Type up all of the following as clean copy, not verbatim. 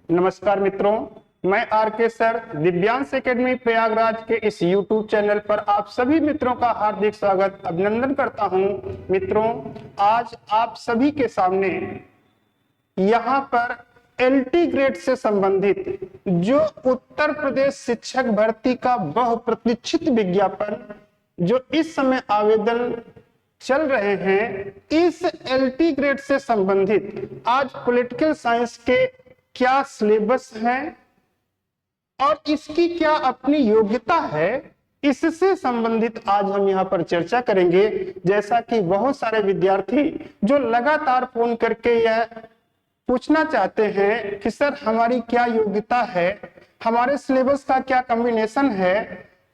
नमस्कार मित्रों, मैं आर के सर दिव्यांश एकेडमी प्रयागराज के इस YouTube चैनल पर आप सभी मित्रों का हार्दिक स्वागत अभिनंदन करता हूं। मित्रों, आज आप सभी के सामने यहां पर LT ग्रेड से संबंधित जो उत्तर प्रदेश शिक्षक भर्ती का बहुप्रतीक्षित विज्ञापन जो इस समय आवेदन चल रहे हैं, इस LT ग्रेड से संबंधित आज पॉलिटिकल साइंस के क्या सिलेबस है और इसकी क्या अपनी योग्यता है, इससे संबंधित आज हम यहाँ पर चर्चा करेंगे। जैसा कि बहुत सारे विद्यार्थी जो लगातार फोन करके यह पूछना चाहते हैं कि सर हमारी क्या योग्यता है, हमारे सिलेबस का क्या कॉम्बिनेशन है,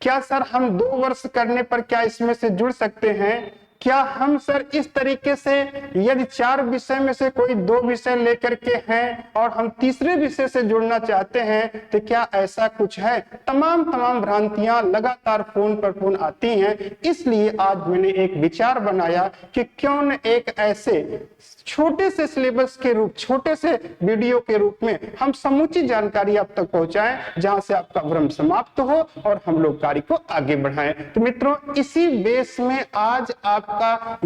क्या सर हम 2 वर्ष करने पर क्या इसमें से जुड़ सकते हैं, क्या हम सर इस तरीके से यदि 4 विषय में से कोई 2 विषय लेकर के हैं और हम तीसरे विषय से जुड़ना चाहते हैं तो क्या ऐसा कुछ है। तमाम भ्रांतियां लगातार फोन पर फोन आती हैं। इसलिए आज मैंने एक विचार बनाया कि क्यों न एक ऐसे छोटे से सिलेबस के रूप, छोटे से वीडियो के रूप में हम समूची जानकारी आप तक पहुंचाएं, जहां से आपका भ्रम समाप्त हो और हम लोग कार्य को आगे बढ़ाएं। तो मित्रों, इसी बेस में आज आपका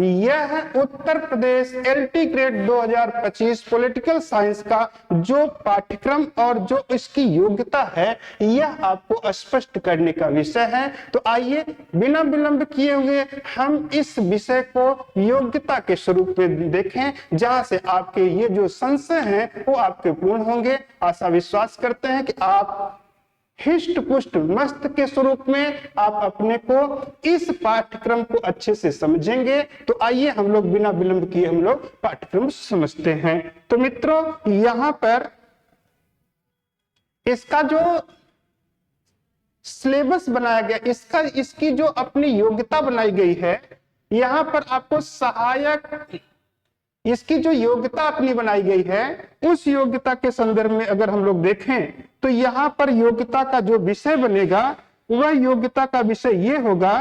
यह Uttar Pradesh LT grade 2025 political science का जो पाठ्यक्रम और जो इसकी योग्यता है, यह आपको स्पष्ट करने का विषय है। तो आइए बिना विलंब किए हुए हम इस विषय को योग्यता के स्वरूप में देखें, जहां से आपके ये जो संशय हैं वो आपके पूर्ण होंगे। आशा विश्वास करते हैं कि आप हिष्ट पुष्ट मस्त के स्वरूप में आप अपने को इस पाठ्यक्रम को अच्छे से समझेंगे। तो आइए हम लोग बिना विलंब किए हम लोग पाठ्यक्रम समझते हैं। तो मित्रों, यहां पर इसका जो सिलेबस बनाया गया, इसकी जो अपनी योग्यता बनाई गई है, यहां पर आपको सहायक इसकी जो योग्यता अपनी बनाई गई है, उस योग्यता के संदर्भ में अगर हम लोग देखें तो यहां पर योग्यता का जो विषय बनेगा, वह योग्यता का विषय ये होगा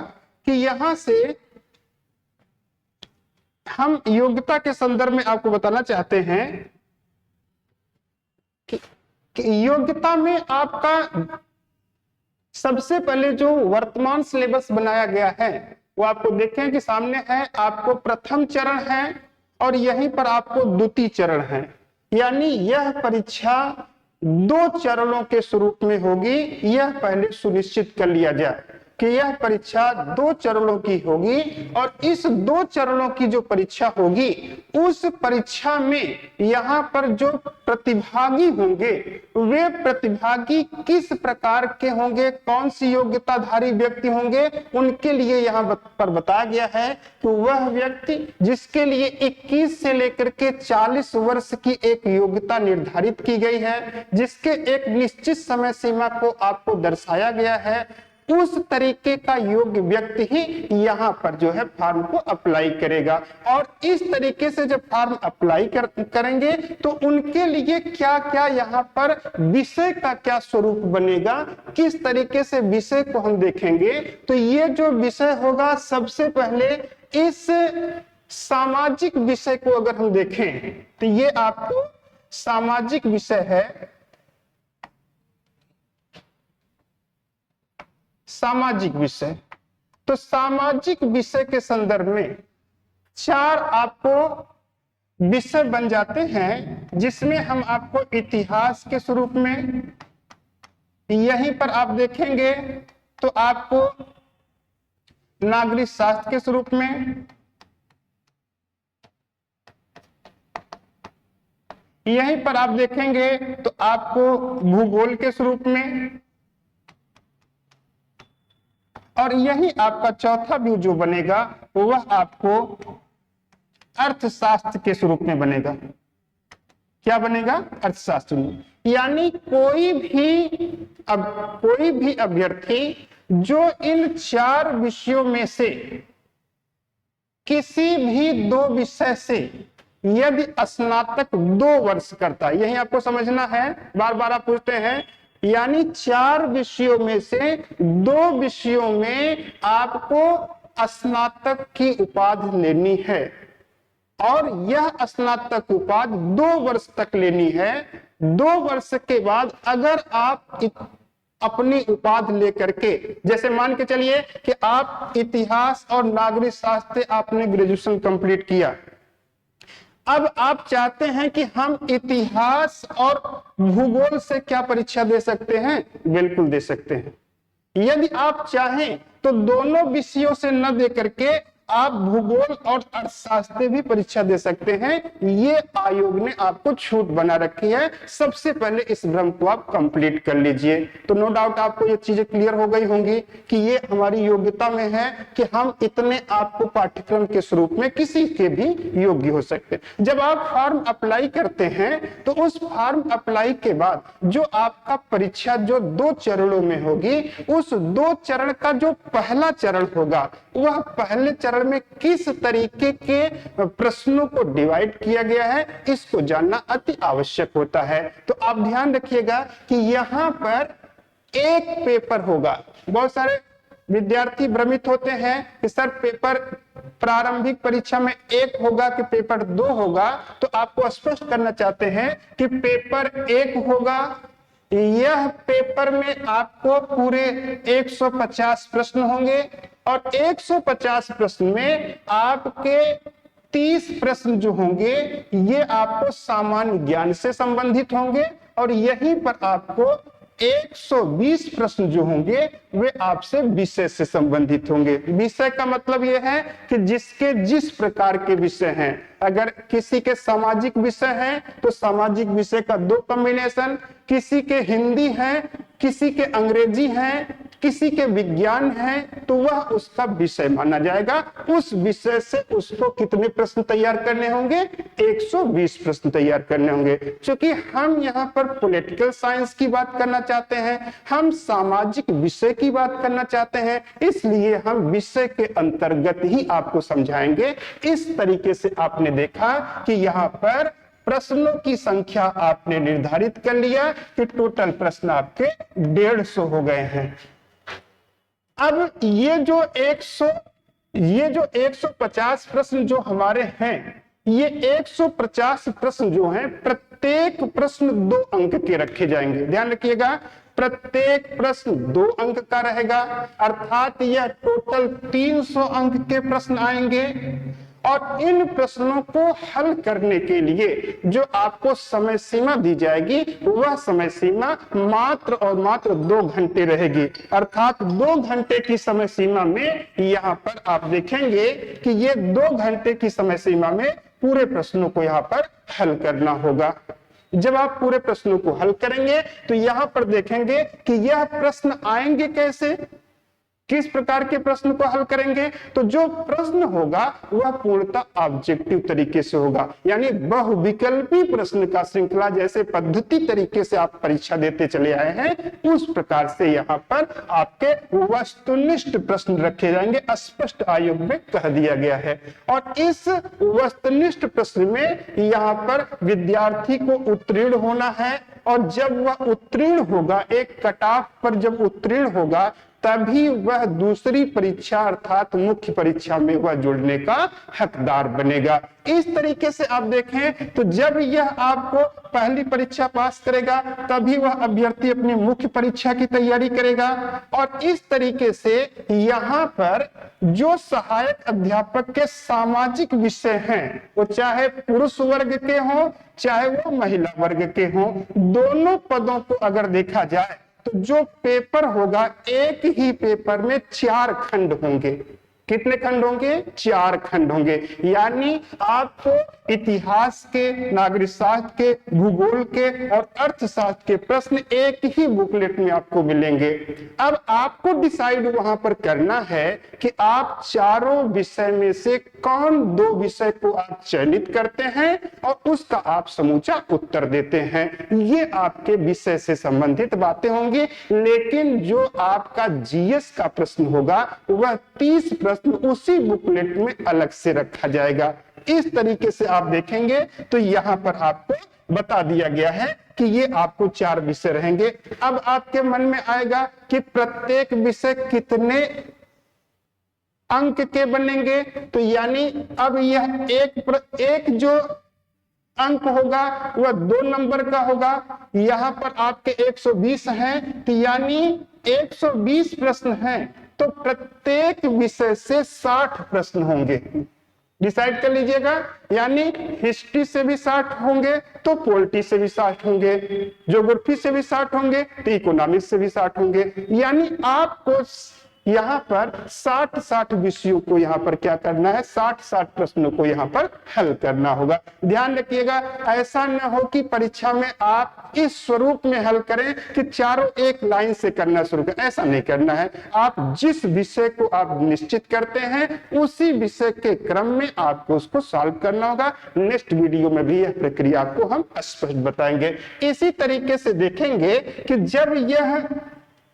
कि यहां से हम योग्यता के संदर्भ में आपको बताना चाहते हैं कि योग्यता में आपका सबसे पहले जो वर्तमान सिलेबस बनाया गया है वो आपको देखें कि सामने है। आपको प्रथम चरण है और यहीं पर आपको द्वितीय चरण है, यानी यह परीक्षा 2 चरणों के स्वरूप में होगी। यह पहले सुनिश्चित कर लिया जाए कि यह परीक्षा 2 चरणों की होगी और इस 2 चरणों की जो परीक्षा होगी, उस परीक्षा में यहाँ पर जो प्रतिभागी होंगे वे प्रतिभागी किस प्रकार के होंगे, कौन सी योग्यताधारी व्यक्ति होंगे, उनके लिए यहाँ पर बताया गया है कि वह व्यक्ति जिसके लिए 21 से लेकर के 40 वर्ष की एक योग्यता निर्धारित की गई है, जिसके एक निश्चित समय सीमा को आपको दर्शाया गया है, उस तरीके का योग्य व्यक्ति ही यहाँ पर जो है फॉर्म को अप्लाई करेगा। और इस तरीके से जब फॉर्म अप्लाई करेंगे तो उनके लिए क्या क्या यहाँ पर विषय का क्या स्वरूप बनेगा, किस तरीके से विषय को हम देखेंगे। तो ये जो विषय होगा, सबसे पहले इस सामाजिक विषय को अगर हम देखें तो ये आपको सामाजिक विषय है। सामाजिक विषय, तो सामाजिक विषय के संदर्भ में 4 आपको विषय बन जाते हैं, जिसमें हम आपको इतिहास के स्वरूप में, यहीं पर आप देखेंगे तो आपको नागरिक शास्त्र के स्वरूप में, यहीं पर आप देखेंगे तो आपको भूगोल के स्वरूप में, और यही आपका चौथा व्यू जो बनेगा वह आपको अर्थशास्त्र के स्वरूप में बनेगा। क्या बनेगा? अर्थशास्त्र में। यानी कोई भी अभ्यर्थी जो इन 4 विषयों में से किसी भी 2 विषय से यदि स्नातक 2 वर्ष करता है, यही आपको समझना है, बार बार आप पूछते हैं, यानी 4 विषयों में से 2 विषयों में आपको स्नातक की उपाधि लेनी है और यह स्नातक उपाधि 2 वर्ष तक लेनी है, 2 वर्ष के बाद अगर आप अपनी उपाधि लेकर के, जैसे मान के चलिए कि आप इतिहास और नागरिक शास्त्र आपने ग्रेजुएशन कंप्लीट किया, अब आप चाहते हैं कि हम इतिहास और भूगोल से क्या परीक्षा दे सकते हैं? बिल्कुल दे सकते हैं। यदि आप चाहें तो दोनों विषयों से न दे करके आप भूगोल और अर्थशास्त्र भी परीक्षा दे सकते हैं। ये आयोग ने आपको छूट बना रखी है। सबसे पहले इस भ्रम को आप कंप्लीट कर लीजिए। तो नो डाउट आपको ये चीजें क्लियर हो गई होंगी कि ये हमारी योग्यता में है कि हम इतने आपको पाठ्यक्रम के स्वरूप में किसी के भी योग्य हो सकते हैं। जब आप फॉर्म अप्लाई करते हैं तो उस फॉर्म अप्लाई के बाद जो आपका परीक्षा जो 2 चरणों में होगी, उस 2 चरण का जो पहला चरण होगा वह पहले चरण में किस तरीके के प्रश्नों को डिवाइड किया गया है, इसको जानना अति आवश्यक होता है। तो आप ध्यान रखिएगा कि यहाँ पर एक पेपर होगा। बहुत सारे विद्यार्थी भ्रमित होते हैं कि सर पेपर प्रारंभिक परीक्षा में 1 होगा कि पेपर 2 होगा। तो आपको स्पष्ट करना चाहते हैं कि पेपर 1 होगा। यह पेपर में आपको पूरे 150 प्रश्न होंगे और 150 प्रश्न में आपके 30 प्रश्न जो होंगे ये आपको सामान्य ज्ञान से संबंधित होंगे और यहीं पर आपको 120 प्रश्न जो होंगे वे आपसे विषय से संबंधित होंगे। विषय का मतलब यह है कि जिसके जिस प्रकार के विषय हैं। अगर किसी के सामाजिक विषय हैं तो सामाजिक विषय का 2 कॉम्बिनेशन, किसी के हिंदी है, किसी के अंग्रेजी है, किसी के विज्ञान है, तो वह उसका विषय माना जाएगा। उस विषय से उसको कितने प्रश्न तैयार करने होंगे? 120 प्रश्न तैयार करने होंगे। क्योंकि हम यहाँ पर पॉलिटिकल साइंस की बात करना चाहते हैं, हम सामाजिक विषय की बात करना चाहते हैं, इसलिए हम विषय के अंतर्गत ही आपको समझाएंगे। इस तरीके से आपने देखा कि यहाँ पर प्रश्नों की संख्या आपने निर्धारित कर लिया कि टोटल प्रश्न आपके 150 हो गए हैं। अब ये जो 150 प्रश्न जो हमारे हैं, ये 150 प्रश्न जो हैं प्रत्येक प्रश्न 2 अंक के रखे जाएंगे। ध्यान रखिएगा, प्रत्येक प्रश्न 2 अंक का रहेगा, अर्थात यह टोटल 300 अंक के प्रश्न आएंगे। और इन प्रश्नों को हल करने के लिए जो आपको समय सीमा दी जाएगी वह समय सीमा मात्र और मात्र 2 घंटे रहेगी। अर्थात 2 घंटे की समय सीमा में यहाँ पर आप देखेंगे कि ये 2 घंटे की समय सीमा में पूरे प्रश्नों को यहाँ पर हल करना होगा। जब आप पूरे प्रश्नों को हल करेंगे तो यहाँ पर देखेंगे कि यह प्रश्न आएंगे कैसे, किस प्रकार के प्रश्न को हल करेंगे। तो जो प्रश्न होगा वह पूर्णतः ऑब्जेक्टिव तरीके से होगा, यानी बहुविकल्पी प्रश्न का श्रृंखला जैसे पद्धति तरीके से आप परीक्षा देते चले आए हैं उस प्रकार से यहाँ पर आपके वस्तुनिष्ठ प्रश्न रखे जाएंगे, स्पष्ट आयोग में कह दिया गया है। और इस वस्तुनिष्ठ प्रश्न में यहाँ पर विद्यार्थी को उत्तीर्ण होना है और जब वह उत्तीर्ण होगा, एक कटाफ पर जब उत्तीर्ण होगा तभी वह दूसरी परीक्षा अर्थात मुख्य परीक्षा में वह जुड़ने का हकदार बनेगा। इस तरीके से आप देखें तो जब यह आपको पहली परीक्षा पास करेगा तभी वह अभ्यर्थी अपनी मुख्य परीक्षा की तैयारी करेगा। और इस तरीके से यहाँ पर जो सहायक अध्यापक के सामाजिक विषय हैं, वो चाहे पुरुष वर्ग के हों चाहे वो महिला वर्ग के हों, दोनों पदों को अगर देखा जाए तो जो पेपर होगा एक ही पेपर में 4 खंड होंगे। कितने खंड होंगे? 4 खंड होंगे। यानी आपको इतिहास के, नागरिक शास्त्र के, भूगोल के और अर्थशास्त्र के प्रश्न एक ही बुकलेट में आपको मिलेंगे। अब आपको डिसाइड वहां पर करना है कि आप चारों विषय में से कौन 2 विषय को आप चयनित करते हैं और उसका आप समूचा उत्तर देते हैं। ये आपके विषय से संबंधित बातें होंगी। लेकिन जो आपका जीएस का प्रश्न होगा वह 30 प्रश्न उसी बुकलेट में अलग से रखा जाएगा। इस तरीके से आप देखेंगे तो यहाँ पर आपको बता दिया गया है कि ये आपको 4 विषय रहेंगे। अब आपके मन में आएगा कि प्रत्येक विषय कितने अंक के बनेंगे। तो यानी अब यह एक जो अंक होगा वह 2 नंबर का होगा। यहाँ पर आपके 120 हैं, तो यानी 120 प्रश्न हैं, तो प्रत्येक विषय से 60 प्रश्न होंगे। डिसाइड कर लीजिएगा, यानी हिस्ट्री से भी 60 होंगे तो पॉलिटी से भी 60 होंगे, ज्योग्राफी से भी 60 होंगे तो इकोनॉमिक्स से भी 60 होंगे। यानी आपको यहाँ पर 60 विषयों को यहाँ पर क्या करना है, 60 प्रश्नों को यहाँ पर हल करना होगा। ध्यान रखिएगा, ऐसा न हो कि परीक्षा में आप इस स्वरूप में हल करें कि चारों एक लाइन से करना शुरू करें, ऐसा नहीं करना है। आप जिस विषय को आप निश्चित करते हैं उसी विषय के क्रम में आपको उसको सॉल्व करना होगा। नेक्स्ट वीडियो में भी यह प्रक्रिया आपको हम स्पष्ट बताएंगे। इसी तरीके से देखेंगे कि जब यह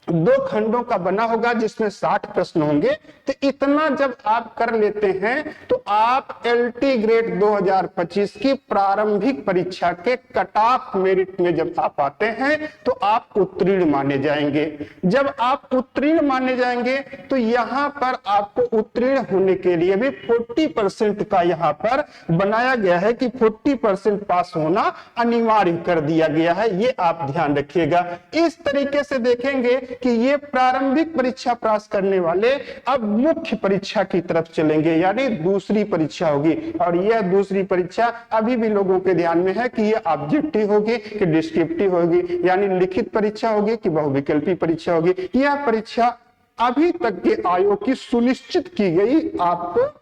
2 खंडों का बना होगा जिसमें 60 प्रश्न होंगे, तो इतना जब आप कर लेते हैं तो आप एलटी ग्रेड 2025 की प्रारंभिक परीक्षा के कट ऑफ मेरिट में जब आप आते हैं तो आप उत्तीर्ण माने जाएंगे। जब आप उत्तीर्ण माने जाएंगे तो यहाँ पर आपको उत्तीर्ण होने के लिए भी 40% का यहाँ पर बनाया गया है कि 40% पास होना अनिवार्य कर दिया गया है। ये आप ध्यान रखिएगा। इस तरीके से देखेंगे कि ये प्रारंभिक परीक्षा पास करने वाले अब मुख्य परीक्षा की तरफ चलेंगे, यानी दूसरी परीक्षा होगी। और यह दूसरी परीक्षा अभी भी लोगों के ध्यान में है कि यह ऑब्जेक्टिव होगी कि डिस्क्रिप्टिव होगी, यानी लिखित परीक्षा होगी कि बहुविकल्पी परीक्षा होगी। यह परीक्षा अभी तक के आयोग की सुनिश्चित की गई आपको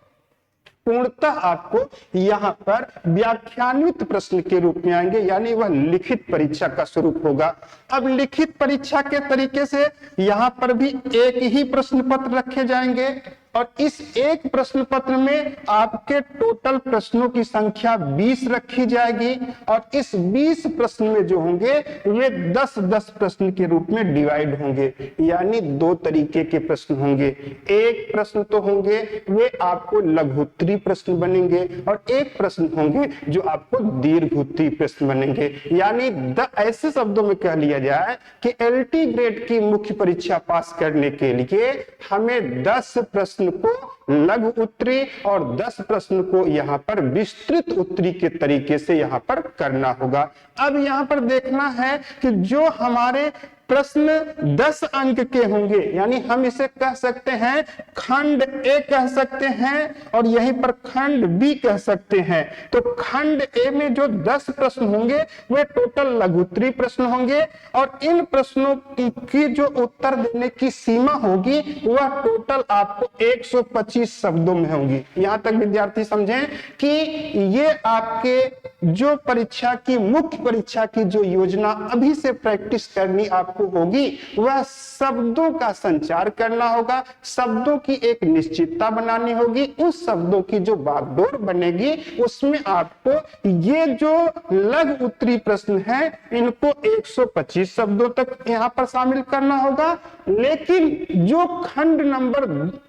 पूर्णतः आपको यहाँ पर व्याख्यानित प्रश्न के रूप में आएंगे, यानी वह लिखित परीक्षा का स्वरूप होगा। अब लिखित परीक्षा के तरीके से यहाँ पर भी एक ही प्रश्न पत्र रखे जाएंगे और इस एक प्रश्न पत्र में आपके टोटल प्रश्नों की संख्या 20 रखी जाएगी और इस 20 प्रश्न में जो होंगे वे 10-10 प्रश्न के रूप में डिवाइड होंगे, यानी 2 तरीके के प्रश्न होंगे। एक प्रश्न तो होंगे वे आपको लघुत्तरी प्रश्न बनेंगे और एक प्रश्न होंगे जो आपको दीर्घोत्तरी प्रश्न बनेंगे। यानी ऐसे शब्दों में कह लिया जाए कि एलटी ग्रेड की मुख्य परीक्षा पास करने के लिए हमें 10 प्रश्न को लघु उत्तरी और 10 प्रश्न को यहाँ पर विस्तृत उत्तरी के तरीके से यहाँ पर करना होगा। अब यहाँ पर देखना है कि जो हमारे प्रश्न 10 अंक के होंगे, यानी हम इसे कह सकते हैं खंड ए कह सकते हैं और यहीं पर खंड बी कह सकते हैं। तो खंड ए में जो 10 प्रश्न होंगे वे टोटल लघुत्तरी प्रश्न होंगे और इन प्रश्नों की जो उत्तर देने की सीमा होगी वह टोटल आपको 125 शब्दों में होगी। यहां तक विद्यार्थी समझें कि ये आपके जो परीक्षा की मुख्य परीक्षा की जो योजना अभी से प्रैक्टिस करनी आपको होगी वह शब्दों का संचार करना होगा, शब्दों की एक निश्चितता बनानी होगी। उस शब्दों की जो बागडोर बनेगी उसमें आपको ये जो लघु उत्तरी प्रश्न है इनको 125 शब्दों तक यहाँ पर शामिल करना होगा। लेकिन जो खंड नंबर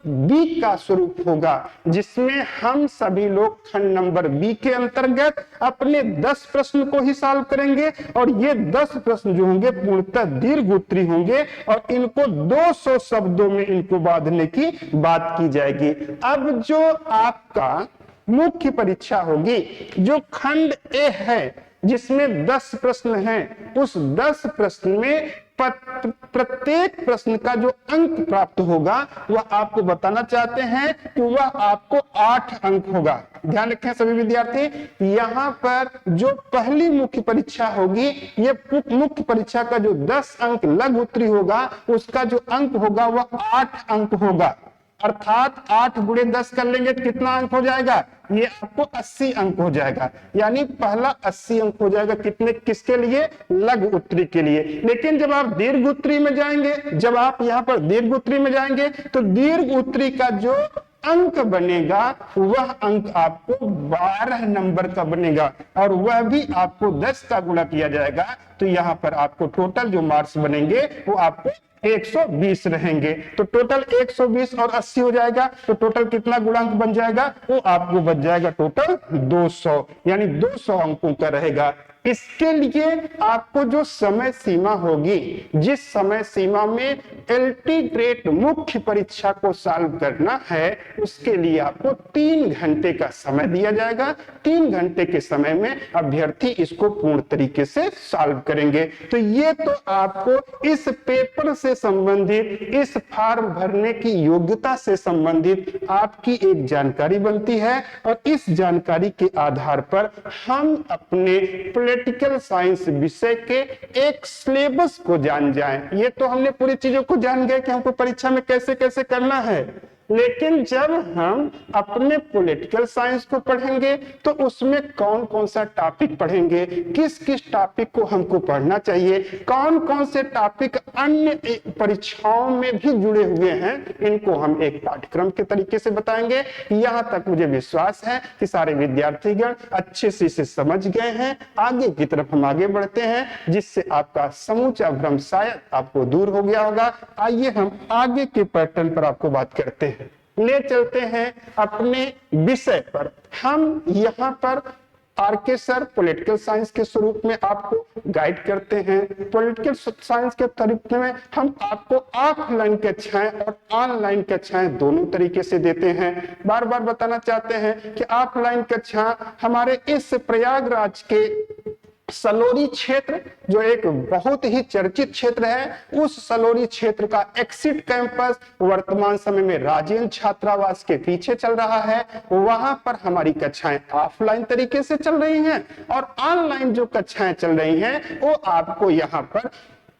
बी का स्वरूप होगा जिसमें हम सभी लोग खंड नंबर बी के अंतर्गत अपने 10 प्रश्न को ही सॉल्व करेंगे और ये 10 प्रश्न जो होंगे पूर्णतः दीर्घ उत्तरी होंगे और इनको 200 शब्दों में इनको बांधने की बात की जाएगी। अब जो आपका मुख्य परीक्षा होगी जो खंड ए है जिसमें 10 प्रश्न हैं, उस 10 प्रश्न में प्रत्येक प्रश्न का जो अंक प्राप्त होगा वह आपको बताना चाहते हैं कि वह आपको 8 अंक होगा। ध्यान रखें सभी विद्यार्थी, यहाँ पर जो पहली मुख्य परीक्षा होगी ये मुख्य परीक्षा का जो 10 अंक लघु उत्तरी होगा उसका जो अंक होगा वह 8 अंक होगा। अर्थात 8 गुणे 10 कर लेंगे तो कितना अंक हो जाएगा, ये आपको 80 अंक हो जाएगा। यानी पहला 80 अंक हो जाएगा कितने, किसके लिए, लघु उत्तरी के लिए। लेकिन जब आप दीर्घ उत्तरी में जाएंगे, जब आप यहाँ पर दीर्घ उत्तरी में जाएंगे तो दीर्घ उत्तरी का जो अंक बनेगा वह अंक आपको 12 नंबर का बनेगा और वह भी आपको 10 का गुणा किया जाएगा। तो यहाँ पर आपको टोटल जो मार्क्स बनेंगे वो आपको 120 रहेंगे। तो टोटल 120 और 80 हो जाएगा तो टोटल कितना गुणांक बन जाएगा, वो आपको बच जाएगा टोटल 200, यानी 200 अंकों का रहेगा। इसके लिए आपको जो समय सीमा होगी, जिस समय सीमा में एलटी ग्रेड मुख्य परीक्षा को सॉल्व करना है, उसके लिए आपको 3 घंटे का समय दिया जाएगा। 3 घंटे के समय में अभ्यर्थी इसको पूर्ण तरीके से सॉल्व करेंगे। तो ये तो आपको इस पेपर से संबंधित, इस फॉर्म भरने की योग्यता से संबंधित आपकी एक जानकारी बनती है, और इस जानकारी के आधार पर हम अपने पॉलिटिकल साइंस विषय के एक सिलेबस को जान जाएं। ये तो हमने पूरी चीजों को जान गए कि हमको परीक्षा में कैसे कैसे करना है, लेकिन जब हम अपने पॉलिटिकल साइंस को पढ़ेंगे तो उसमें कौन कौन सा टॉपिक पढ़ेंगे, किस किस टॉपिक को हमको पढ़ना चाहिए, कौन कौन से टॉपिक अन्य परीक्षाओं में भी जुड़े हुए हैं, इनको हम एक पाठ्यक्रम के तरीके से बताएंगे। यहां तक मुझे विश्वास है कि सारे विद्यार्थीगण अच्छे से इसे समझ गए हैं। आगे की तरफ हम आगे बढ़ते हैं, जिससे आपका समूचा भ्रम शायद आपको दूर हो गया होगा। आइए हम आगे के पैटर्न पर आपको बात करते हैं, ले चलते हैं अपने विषय पर। हम यहाँ पर आरके सर पॉलिटिकल साइंस के स्वरूप में आपको गाइड करते हैं। पॉलिटिकल साइंस के तरीके में हम आपको ऑफलाइन कक्षाएं और ऑनलाइन कक्षाएं दोनों तरीके से देते हैं। बार बार बताना चाहते हैं कि ऑफलाइन कक्षा हमारे इस प्रयागराज के सलोरी क्षेत्र, जो एक बहुत ही चर्चित क्षेत्र है, उस सलोरी क्षेत्र का एक्सिट कैंपस वर्तमान समय में राजेंद्र छात्रावास के पीछे चल रहा है। वहां पर हमारी कक्षाएं ऑफलाइन तरीके से चल रही हैं, और ऑनलाइन जो कक्षाएं चल रही हैं वो आपको यहाँ पर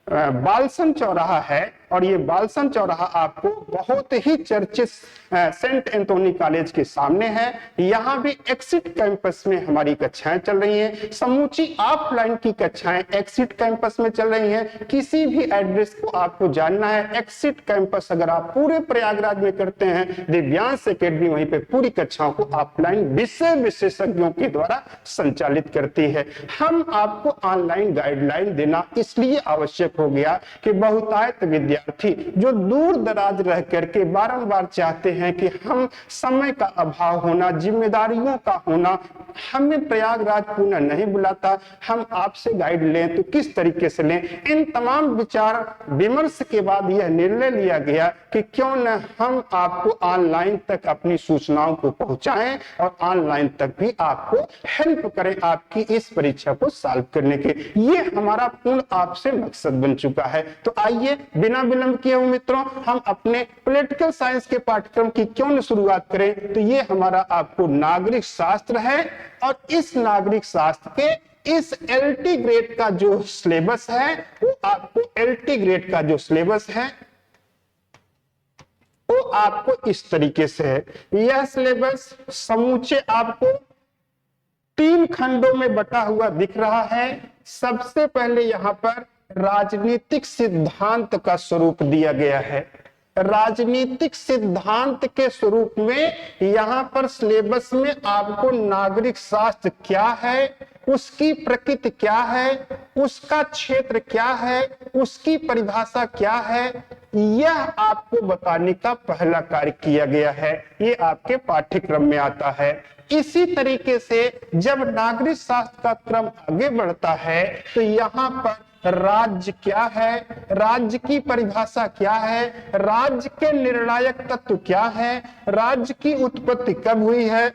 बालसन चौराहा है, और ये बालसन चौराहा आपको बहुत ही चर्चित सेंट एंथोनी कॉलेज के सामने है। यहाँ भी एक्सिट कैंपस में हमारी कक्षाएं चल रही हैं। समूची ऑफलाइन की कक्षाएं एक्सिट कैंपस में चल रही हैं। किसी भी एड्रेस को आपको जानना है, एक्सिट कैंपस अगर आप पूरे प्रयागराज में करते हैं, दिव्यांश एकेडमी वहीं पे पूरी कक्षाओं को ऑफलाइन विषय विशेषज्ञों के द्वारा संचालित करती है। हम आपको ऑनलाइन गाइडलाइन देना इसलिए आवश्यक हो गया कि बहुतायत विद्यार्थी जो दूर दराज रह करके बारंबार चाहते हैं कि हम समय का अभाव होना, जिम्मेदारियों का होना हमें प्रयागराज पुनः नहीं बुलाता, हम आपसे गाइड लें तो किस तरीके से लें। इन तमाम विचार विमर्श के बाद यह निर्णय लिया गया कि क्यों न हम आपको ऑनलाइन तक अपनी सूचनाओं को पहुंचाएं और ऑनलाइन तक भी आपको हेल्प करें आपकी इस परीक्षा को सॉल्व करने के। ये हमारा पूर्ण आपसे मकसद बन चुका है। तो आइए बिना विलंब किए हुए मित्रों, हम अपने पॉलिटिकल साइंस के पाठ्यक्रम की क्यों न शुरुआत करें। तो ये हमारा आपको नागरिक शास्त्र है, और इस नागरिक शास्त्र के इस एलटी ग्रेड का जो सिलेबस है, वो आपको एलटी ग्रेड का जो सिलेबस है वो आपको इस तरीके से है। यह सिलेबस समूचे आपको 3 खंडों में बटा हुआ दिख रहा है। सबसे पहले यहाँ पर राजनीतिक सिद्धांत का स्वरूप दिया गया है। राजनीतिक सिद्धांत के स्वरूप में यहाँ पर सिलेबस में आपको नागरिक शास्त्र क्या है, उसकी प्रकृति क्या है, उसका क्षेत्र क्या है, उसकी परिभाषा क्या है, यह आपको बताने का पहला कार्य किया गया है। ये आपके पाठ्यक्रम में आता है। इसी तरीके से जब नागरिक शास्त्र का क्रम आगे बढ़ता है तो यहाँ पर राज्य क्या है, राज्य की परिभाषा क्या है, राज्य के निर्णायक तत्व क्या है, राज्य की उत्पत्ति कब हुई है,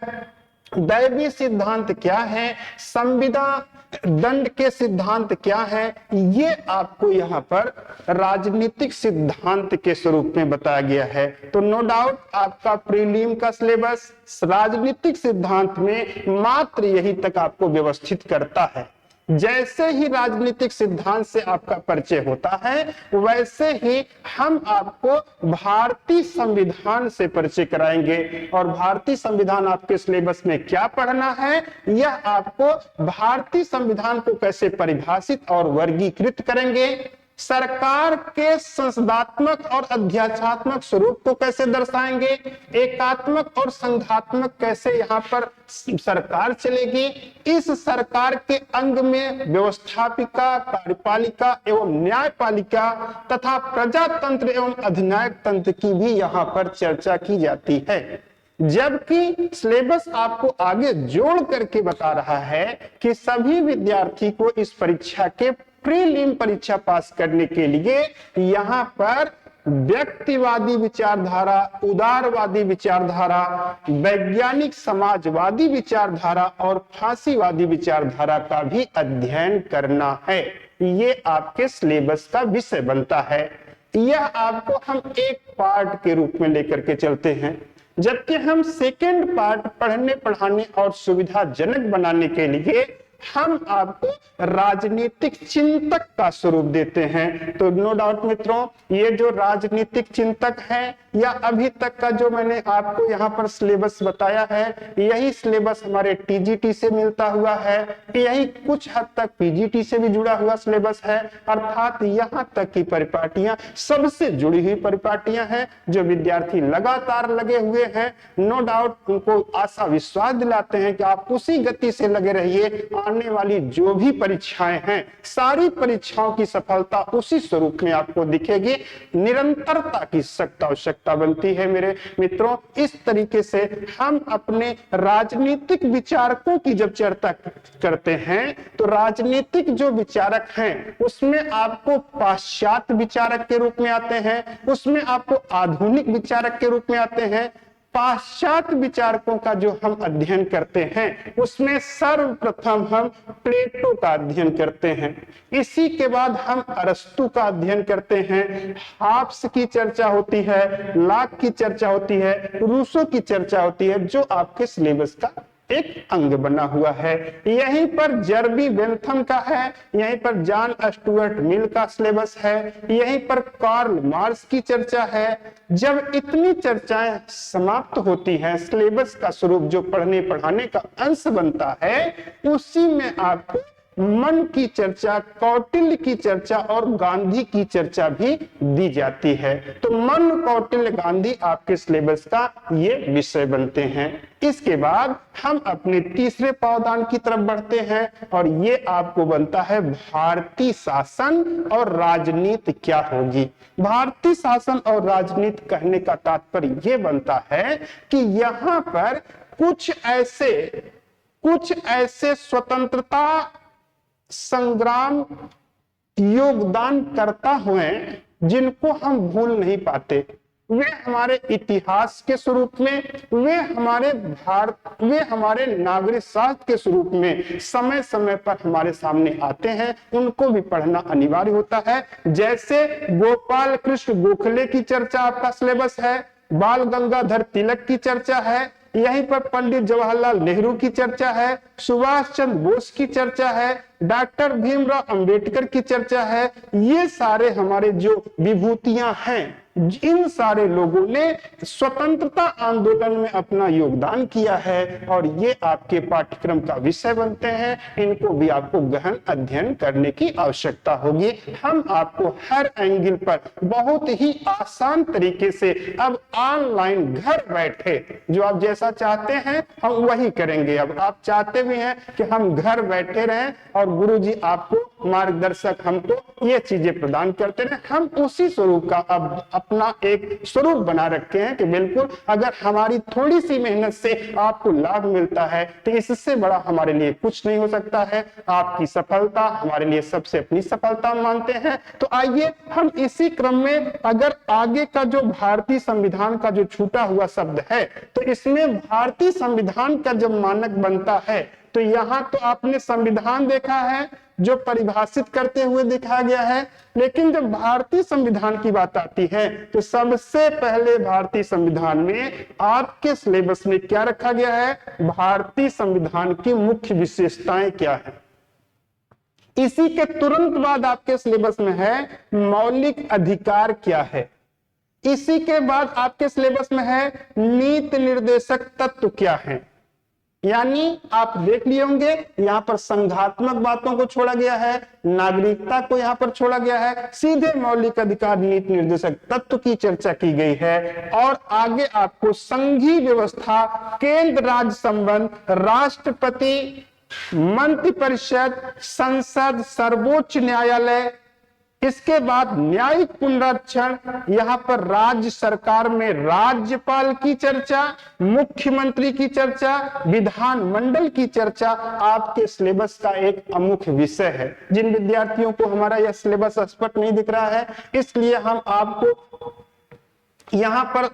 दैवीय सिद्धांत क्या है, संविदा दंड के सिद्धांत क्या है, ये आपको यहाँ पर राजनीतिक सिद्धांत के स्वरूप में बताया गया है। तो नो डाउट आपका प्रीलिम का सिलेबस राजनीतिक सिद्धांत में मात्र यही तक आपको व्यवस्थित करता है। जैसे ही राजनीतिक सिद्धांत से आपका परिचय होता है, वैसे ही हम आपको भारतीय संविधान से परिचय कराएंगे। और भारतीय संविधान आपके सिलेबस में क्या पढ़ना है, यह आपको भारतीय संविधान को कैसे परिभाषित और वर्गीकृत करेंगे, सरकार के संसदात्मक और अध्यात्मक स्वरूप को कैसे दर्शाएंगे, एकात्मक और संघात्मक कैसे यहाँ पर सरकार चलेगी, इस सरकार के अंग में व्यवस्थापिका, कार्यपालिका एवं न्यायपालिका तथा प्रजातंत्र एवं अधिनायक तंत्र की भी यहाँ पर चर्चा की जाती है। जबकि सिलेबस आपको आगे जोड़ करके बता रहा है कि सभी विद्यार्थी को इस परीक्षा के प्रीलिम परीक्षा पास करने के लिए यहाँ पर व्यक्तिवादी विचारधारा, उदारवादी विचारधारा, वैज्ञानिक समाजवादी विचारधारा और फांसीवादी विचारधारा का भी अध्ययन करना है। ये आपके सिलेबस का विषय बनता है। यह आपको हम एक पार्ट के रूप में लेकर के चलते हैं, जबकि हम सेकेंड पार्ट पढ़ने पढ़ाने और सुविधाजनक बनाने के लिए हम आपको राजनीतिक चिंतक का स्वरूप देते हैं। तो नो डाउट मित्रों, ये जो राजनीतिक चिंतक है या अभी तक का जो मैंने आपको यहाँ पर सिलेबस बताया है, यही सिलेबस हमारे टीजीटी से मिलता हुआ है, यही कुछ हद तक पीजीटी से भी जुड़ा हुआ सिलेबस है। अर्थात यहाँ तक की परिपाटियां सबसे जुड़ी हुई परिपाटियां हैं जो विद्यार्थी लगातार लगे हुए हैं। नो डाउट उनको आशा विश्वास दिलाते हैं कि आप उसी गति से लगे रहिए। आने वाली जो भी परीक्षाएं हैं, सारी परीक्षाओं की सफलता उसी स्वरूप में आपको दिखेगी। निरंतरता की सख्त आवश्यकता बनती है मेरे मित्रों। इस तरीके से हम अपने राजनीतिक विचारकों की जब चर्चा करते हैं तो राजनीतिक जो विचारक हैं उसमें आपको पाश्चात्य विचारक के रूप में आते हैं, उसमें आपको आधुनिक विचारक के रूप में आते हैं। पाश्चात्य विचारकों का जो हम अध्ययन करते हैं उसमें सर्वप्रथम हम प्लेटो का अध्ययन करते हैं, इसी के बाद हम अरस्तु का अध्ययन करते हैं, हाब्स की चर्चा होती है, लॉक की चर्चा होती है, रूसो की चर्चा होती है, जो आपके सिलेबस का एक अंग बना हुआ है। यहीं पर जर्बी बेंथम का है, यहीं पर जॉन स्टुअर्ट मिल का सिलेबस है, यहीं पर कार्ल मार्क्स की चर्चा है। जब इतनी चर्चाएं समाप्त होती हैं, सिलेबस का स्वरूप जो पढ़ने पढ़ाने का अंश बनता है, उसी में आपको मन की चर्चा, कौटिल्य की चर्चा और गांधी की चर्चा भी दी जाती है। तो मन, कौटिल्य, गांधी आपके सिलेबस का ये विषय बनते हैं। इसके बाद हम अपने तीसरे पावदान की तरफ बढ़ते हैं और ये आपको बनता है भारतीय शासन और राजनीति क्या होगी। भारतीय शासन और राजनीति कहने का तात्पर्य ये बनता है कि यहाँ पर कुछ ऐसे स्वतंत्रता संग्राम योगदान करता हुए जिनको हम भूल नहीं पाते। वे हमारे इतिहास के स्वरूप में, वे हमारे नागरिक शास्त्र के स्वरूप में समय समय पर हमारे सामने आते हैं, उनको भी पढ़ना अनिवार्य होता है। जैसे गोपाल कृष्ण गोखले की चर्चा आपका सिलेबस है, बाल गंगाधर तिलक की चर्चा है, यहीं पर पंडित जवाहरलाल नेहरू की चर्चा है, सुभाष चंद्र बोस की चर्चा है, डॉक्टर भीमराव अंबेडकर की चर्चा है। ये सारे हमारे जो विभूतियां हैं, इन सारे लोगों ने स्वतंत्रता आंदोलन में अपना योगदान किया है और ये आपके पाठ्यक्रम का विषय बनते हैं। इनको भी आपको गहन अध्ययन करने की आवश्यकता होगी। हम आपको हर एंगल पर बहुत ही आसान तरीके से अब ऑनलाइन घर बैठे जो आप जैसा चाहते हैं हम वही करेंगे। अब आप चाहते भी हैं कि हम घर बैठे रहें और गुरुजी आपको मार्गदर्शक हमको ये चीजें प्रदान करते रहे, हम उसी स्वरूप का अब अपना एक स्वरूप बना रखे हैं कि बिल्कुल अगर हमारी थोड़ी सी मेहनत से आपको लाभ मिलता है तो इससे बड़ा हमारे लिए कुछ नहीं हो सकता है। आपकी सफलता हमारे लिए सबसे अपनी सफलता मानते हैं। तो आइए हम इसी क्रम में अगर आगे का जो भारतीय संविधान का जो छूटा हुआ शब्द है, तो इसमें भारतीय संविधान का जब मानक बनता है तो यहाँ तो आपने संविधान देखा है जो परिभाषित करते हुए दिखाया गया है, लेकिन जब भारतीय संविधान की बात आती है तो सबसे पहले भारतीय संविधान में आपके सिलेबस में क्या रखा गया है, भारतीय संविधान की मुख्य विशेषताएं क्या है। इसी के तुरंत बाद आपके सिलेबस में है मौलिक अधिकार क्या है। इसी के बाद आपके सिलेबस में है नीति निर्देशक तत्व क्या है। यानी आप देख लिए होंगे यहाँ पर संघात्मक बातों को छोड़ा गया है, नागरिकता को यहाँ पर छोड़ा गया है, सीधे मौलिक अधिकार नीति निर्देशक तत्व की चर्चा की गई है। और आगे आपको संघीय व्यवस्था, केंद्र राज्य संबंध, राष्ट्रपति, मंत्रिपरिषद, संसद, सर्वोच्च न्यायालय, इसके बाद न्यायिक पुनरीक्षण, यहाँ पर राज्य सरकार में राज्यपाल की चर्चा, मुख्यमंत्री की चर्चा, विधानमंडल की चर्चा आपके सिलेबस का एक अमुख विषय है। जिन विद्यार्थियों को हमारा यह सिलेबस स्पष्ट नहीं दिख रहा है, इसलिए हम आपको यहाँ पर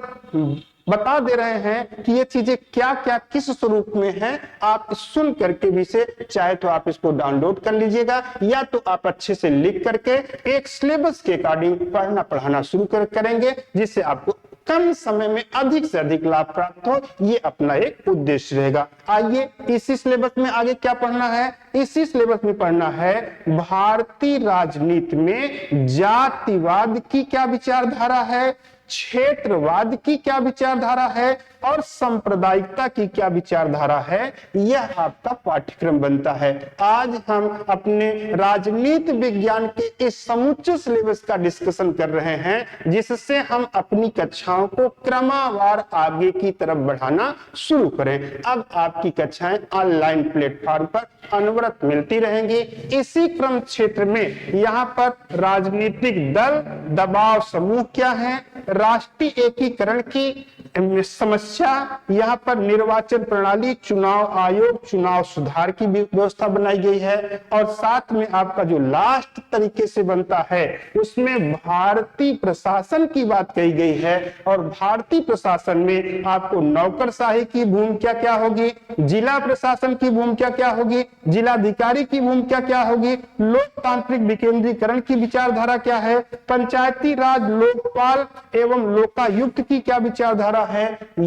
बता दे रहे हैं कि ये चीजें क्या क्या किस स्वरूप में है। आप सुन करके भी से चाहे तो आप इसको डाउनलोड कर लीजिएगा, या तो आप अच्छे से लिख करके एक सिलेबस के अकॉर्डिंग पढ़ना पढ़ाना शुरू करेंगे, जिससे आपको कम समय में अधिक से अधिक लाभ प्राप्त हो। ये अपना एक उद्देश्य रहेगा। आइए इसी सिलेबस में आगे क्या पढ़ना है। इसी सिलेबस में पढ़ना है भारतीय राजनीति में जातिवाद की क्या विचारधारा है, क्षेत्रवाद की क्या विचारधारा है और सांप्रदायिकता की क्या विचारधारा है। यह आपका पाठ्यक्रम बनता है। आज हम अपने राजनीति विज्ञान के इस समुच्चय सिलेबस का डिस्कशन कर रहे हैं, जिससे हम अपनी कक्षाओं को क्रमवार आगे की तरफ बढ़ाना शुरू करें। अब आपकी कक्षाएं ऑनलाइन प्लेटफॉर्म पर अनवरत मिलती रहेंगी। इसी क्रम क्षेत्र में यहाँ पर राजनीतिक दल, दबाव समूह क्या है, राष्ट्रीय एकीकरण की समस्या, यहाँ पर निर्वाचन प्रणाली, चुनाव आयोग, चुनाव सुधार की व्यवस्था बनाई गई है। और साथ में आपका जो लास्ट तरीके से बनता है उसमें भारतीय प्रशासन की बात कही गई है। और भारतीय प्रशासन में आपको नौकरशाही की भूमिका क्या होगी, जिला प्रशासन की भूमिका क्या होगी, जिलाधिकारी की भूमिका क्या होगी, लोकतांत्रिक विकेंद्रीकरण की विचारधारा क्या है, पंचायती राज, लोकपाल एवं लोकायुक्त की क्या विचारधारा है।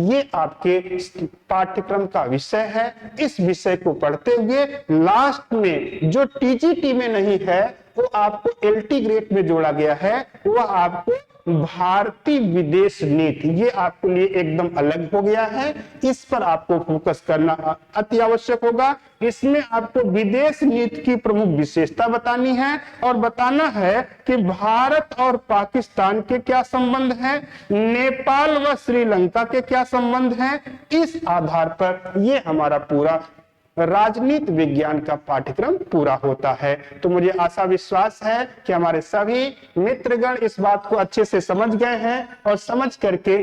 ये आपके पाठ्यक्रम का विषय है। इस विषय को पढ़ते हुए लास्ट में जो टीजीटी में नहीं है वो आपको एलटी ग्रेड में जोड़ा गया है, वह आपको भारतीय विदेश नीति, ये आपके लिए एकदम अलग हो गया है। इस पर आपको फोकस करना अति आवश्यक होगा। इसमें आपको विदेश नीति की प्रमुख विशेषता बतानी है और बताना है कि भारत और पाकिस्तान के क्या संबंध हैं, नेपाल व श्रीलंका के क्या संबंध हैं। इस आधार पर ये हमारा पूरा राजनीति विज्ञान का पाठ्यक्रम पूरा होता है। तो मुझे आशा विश्वास है कि हमारे सभी मित्रगण इस बात को अच्छे से समझ गए हैं और समझ करके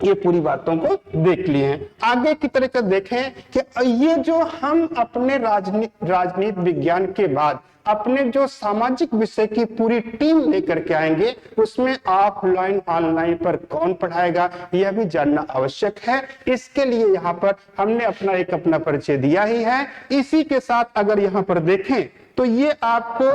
ये पूरी बातों को देख लिए हैं। आगे की तरह देखें कि ये जो हम अपने राजनीति विज्ञान के बाद अपने जो सामाजिक विषय की पूरी टीम लेकर के आएंगे, उसमें ऑफलाइन ऑनलाइन पर कौन पढ़ाएगा यह भी जानना आवश्यक है। इसके लिए यहाँ पर हमने अपना परिचय दिया ही है। इसी के साथ अगर यहाँ पर देखें तो ये आपको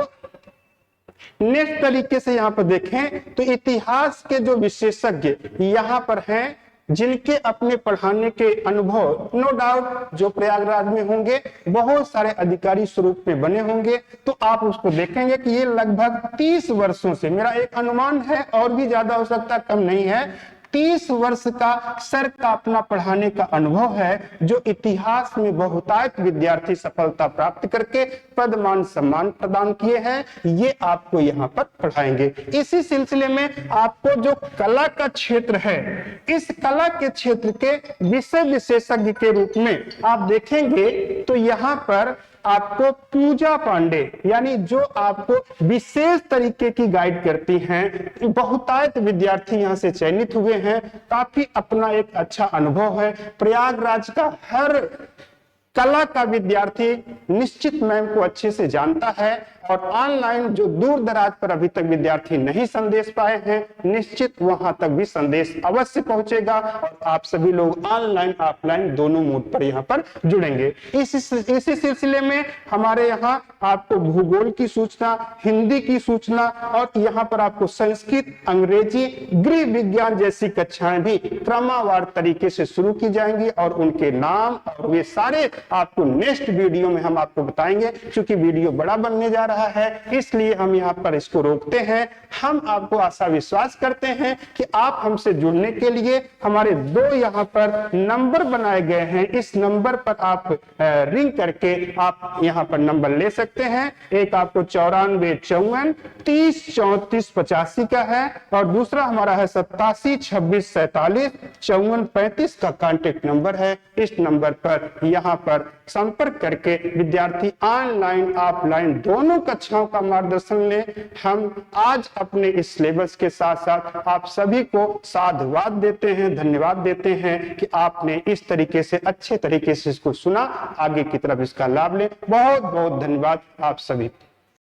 नेक्स्ट तरीके से यहाँ पर देखें तो इतिहास के जो विशेषज्ञ यहाँ पर हैं, जिनके अपने पढ़ाने के अनुभव नो डाउट जो प्रयागराज में होंगे, बहुत सारे अधिकारी स्वरूप में बने होंगे, तो आप उसको देखेंगे कि ये लगभग 30 वर्षों से, मेरा एक अनुमान है और भी ज्यादा हो सकता है, कम नहीं है, 30 वर्ष का सर का अपना पढ़ाने का अनुभव है, जो इतिहास में बहुतायत विद्यार्थी सफलता प्राप्त करके पदमान सम्मान प्रदान किए हैं। ये आपको यहाँ पर पढ़ाएंगे। इसी सिलसिले में आपको जो कला का क्षेत्र है, इस कला के क्षेत्र के विषय विशेषज्ञ के रूप में आप देखेंगे तो यहाँ पर आपको पूजा पांडे, यानी जो आपको विशेष तरीके की गाइड करती हैं, बहुतायत विद्यार्थी यहाँ से चयनित हुए हैं। काफी अपना एक अच्छा अनुभव है। प्रयागराज का हर कला का विद्यार्थी निश्चित मैम को अच्छे से जानता है और ऑनलाइन जो दूर दराज पर अभी तक विद्यार्थी नहीं संदेश पाए हैं, निश्चित वहां तक भी संदेश अवश्य पहुंचेगा और आप सभी लोग ऑनलाइन ऑफलाइन दोनों मोड पर यहाँ पर जुड़ेंगे। इसी सिलसिले में हमारे यहाँ आपको भूगोल की सूचना, हिंदी की सूचना और यहाँ पर आपको संस्कृत, अंग्रेजी, गृह विज्ञान जैसी कक्षाएं भी क्रमवार तरीके से शुरू की जाएंगी और उनके नाम और वे सारे आपको नेक्स्ट वीडियो में हम आपको बताएंगे। क्योंकि वीडियो बड़ा बनने जा रहा है, इसलिए हम यहाँ पर इसको रोकते हैं। हम आपको आशा विश्वास करते हैं कि आप हमसे जुड़ने के लिए हमारे 2 यहाँ पर नंबर बनाए गए हैं, इस नंबर पर आप रिंग करके आप यहाँ पर नंबर ले सकते हैं। एक आपको 94 54 30 34 85 का है और दूसरा हमारा है 87 26 47 54 35 का कॉन्टेक्ट नंबर है। इस नंबर पर यहाँ पर संपर्क करके विद्यार्थी ऑनलाइन ऑफलाइन दोनों कक्षाओं का मार्गदर्शन लें। हम आज अपने इस सिलेबस के साथ साथ आप सभी को साधुवाद देते हैं, धन्यवाद देते हैं कि आपने इस तरीके से अच्छे तरीके से इसको सुना। आगे की तरफ इसका लाभ लें। बहुत बहुत धन्यवाद आप सभी।